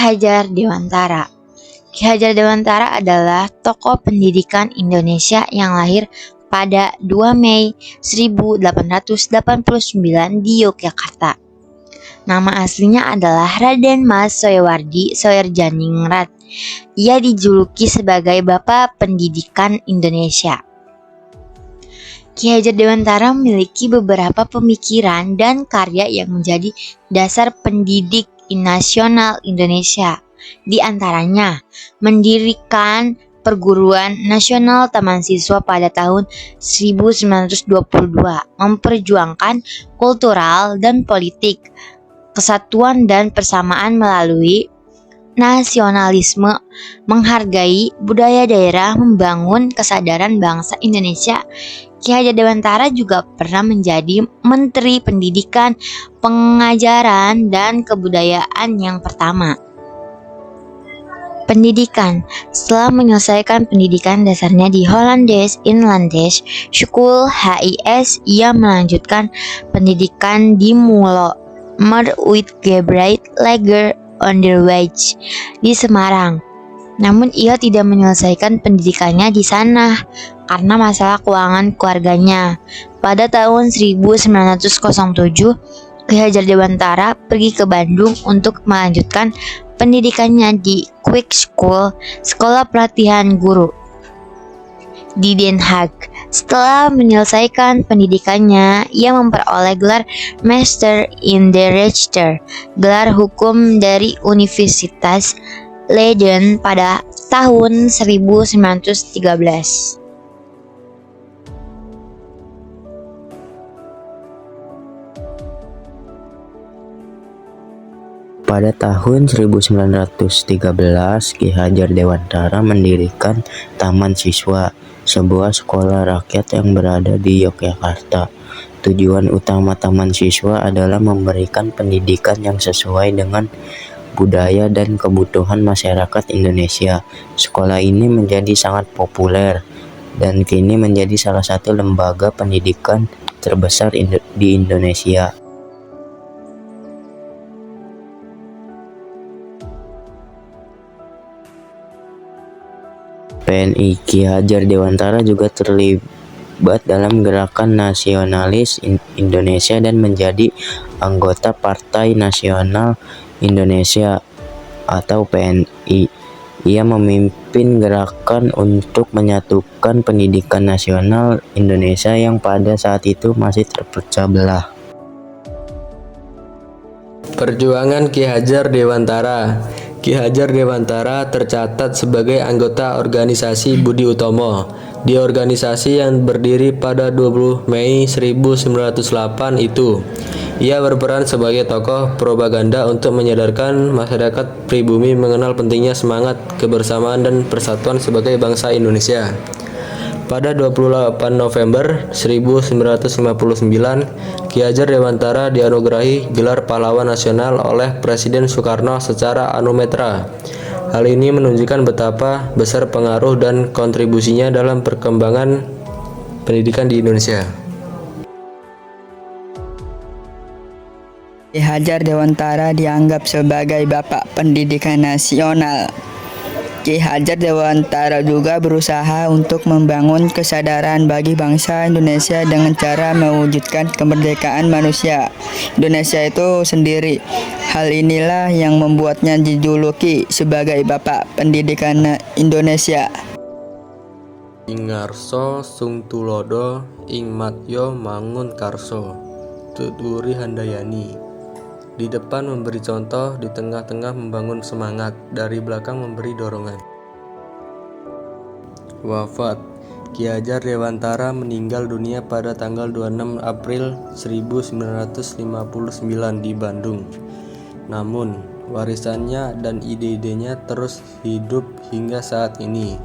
Hajar Dewantara. Ki Hajar Dewantara adalah tokoh pendidikan Indonesia yang lahir pada 2 Mei 1889 di Yogyakarta. Nama aslinya adalah Raden Mas Soewardi Soerjaningrat. Ia dijuluki sebagai Bapak Pendidikan Indonesia. Ki Hajar Dewantara memiliki beberapa pemikiran dan karya yang menjadi dasar pendidik nasional Indonesia. Di antaranya, mendirikan Perguruan Nasional Taman Siswa pada tahun 1922, memperjuangkan kultural dan politik, kesatuan dan persamaan melalui nasionalisme, menghargai budaya daerah, membangun kesadaran bangsa Indonesia. Ki Hajar Dewantara juga pernah menjadi Menteri Pendidikan, Pengajaran, dan Kebudayaan yang pertama. Pendidikan. Setelah menyelesaikan pendidikan dasarnya di Hollandes Inlandes School HIS, ia melanjutkan pendidikan di Mulo Uitgebracht Lager Onderwijs di Semarang. Namun ia tidak menyelesaikan pendidikannya di sana karena masalah keuangan keluarganya. Pada tahun 1907, Ki Hajar Dewantara pergi ke Bandung untuk melanjutkan pendidikannya di Quick School, sekolah pelatihan guru di Den Haag. Setelah menyelesaikan pendidikannya, ia memperoleh gelar Master in the Rechter, gelar hukum dari Universitas Leiden pada tahun 1913. Pada tahun 1913, Ki Hajar Dewantara mendirikan Taman Siswa, sebuah sekolah rakyat yang berada di Yogyakarta. Tujuan utama Taman Siswa adalah memberikan pendidikan yang sesuai dengan budaya dan kebutuhan masyarakat Indonesia. Sekolah ini menjadi sangat populer dan kini menjadi salah satu lembaga pendidikan terbesar di Indonesia. PNI Ki Hajar Dewantara juga terlibat dalam gerakan nasionalis Indonesia dan menjadi anggota Partai Nasional Indonesia atau PNI. Ia memimpin gerakan untuk menyatukan pendidikan nasional Indonesia yang pada saat itu masih terpecah belah. Perjuangan Ki Hajar Dewantara. Ki Hajar Dewantara tercatat sebagai anggota organisasi Budi Utomo. Di organisasi yang berdiri pada 20 Mei 1908 itu, ia berperan sebagai tokoh propaganda untuk menyadarkan masyarakat pribumi mengenal pentingnya semangat kebersamaan dan persatuan sebagai bangsa Indonesia. Pada 28 November 1959, Ki Hajar Dewantara dianugerahi gelar pahlawan nasional oleh Presiden Soekarno secara anumerta. Hal ini menunjukkan betapa besar pengaruh dan kontribusinya dalam perkembangan pendidikan di Indonesia. Ki Hajar Dewantara dianggap sebagai Bapak Pendidikan Nasional. Ki Hajar Dewantara juga berusaha untuk membangun kesadaran bagi bangsa Indonesia dengan cara mewujudkan kemerdekaan manusia Indonesia itu sendiri. Hal inilah yang membuatnya dijuluki sebagai Bapak Pendidikan Indonesia. Ing ngarsa sung tulodo, ing matya mangun karso. Tuturi Handayani. Di depan memberi contoh, di tengah-tengah membangun semangat, dari belakang memberi dorongan. Wafat. Ki Hajar Dewantara meninggal dunia pada tanggal 26 April 1959 di Bandung. Namun, warisannya dan ide-idenya terus hidup hingga saat ini.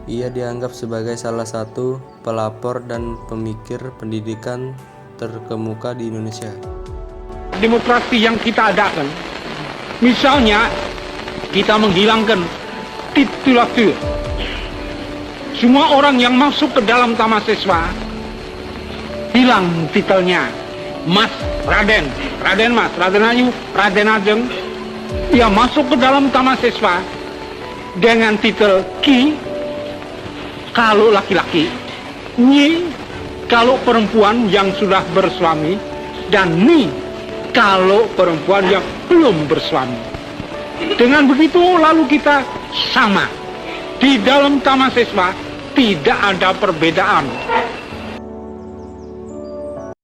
Ia dianggap sebagai salah satu pelapor dan pemikir pendidikan terkemuka di Indonesia. Demokrasi yang kita adakan, misalnya kita menghilangkan titulatur. Semua orang yang masuk ke dalam taman siswa hilang titelnya Mas, Raden, Raden Mas, Raden Ayu, Raden Ajeng, Ia masuk ke dalam taman siswa dengan titel Ki kalau laki-laki, Nyi kalau perempuan yang sudah bersuami, dan Ni kalau perempuan yang belum bersuami. Dengan begitu lalu kita sama. Di dalam taman siswa tidak ada perbedaan